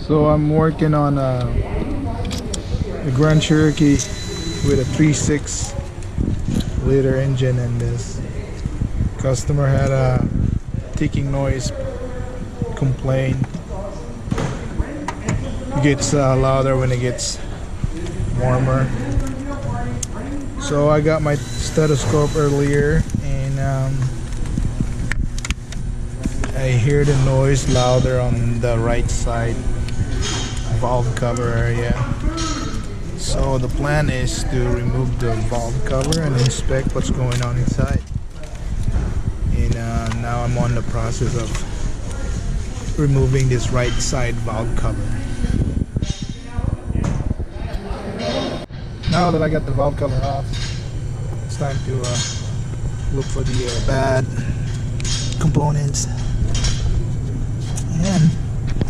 So I'm working on a Grand Cherokee with a 3.6-liter engine, and this customer had a ticking noise complaint. It gets louder when it gets warmer. So I got my stethoscope earlier, and I hear the noise louder on the right side valve cover area. So the plan is to remove the valve cover and inspect what's going on inside. And now I'm on the process of removing this right side valve cover. Now that I got the valve cover off, it's time to look for the bad components. And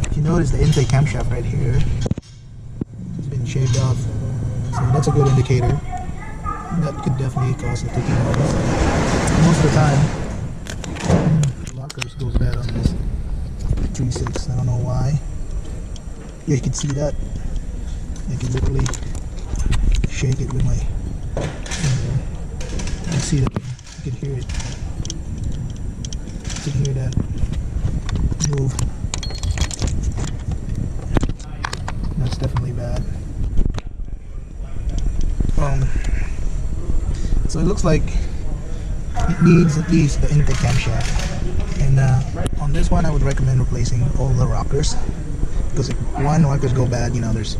if you notice, the intake camshaft right here has been shaved off, so that's a good indicator. That could definitely cause a ticking noise. Most of the time, the lockers goes bad on this 3.6. I don't know why. Yeah, you can see that. I can literally shake it with my finger. You can see that. You can hear it. You can hear that move. That's definitely bad. So it looks like it needs at least the intake camshaft. And on this one, I would recommend replacing all the rockers, because if one rockers go bad, you know, there's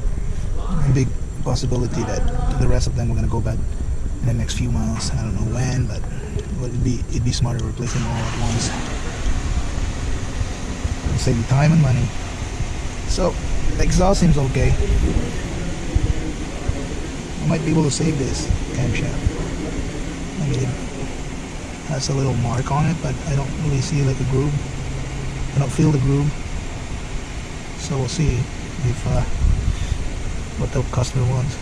a big possibility that the rest of them are going to go bad in the next few months. I don't know when, but it'd be smarter to replace them all at once. It'll save you time and money. So the exhaust seems okay. I might be able to save this camshaft. I mean, it has a little mark on it, but I don't really see like a groove. I don't feel the groove. So we'll see if what the customer wants.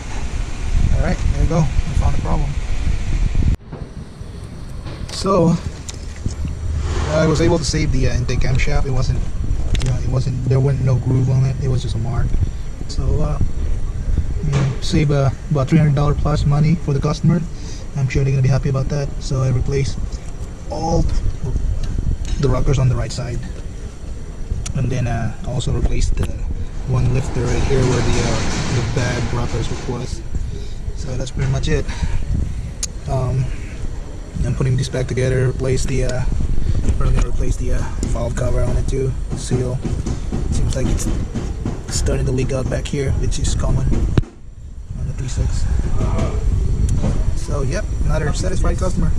Alright, there you go. I found the problem. So I was able to save the intake camshaft. It wasn't, you know, there wasn't no groove on it. It was just a mark. So you know, save about $300 plus money for the customer. I'm sure they're gonna be happy about that. So I replaced all the rockers on the right side, and then also replaced the one lifter right here where the bad rockers was. So that's pretty much it. I'm putting this back together. Replace the we're gonna replace the valve cover on it too. Seal. Seems like it's starting to leak out back here, which is common on the 3.6. So yep, another satisfied customer.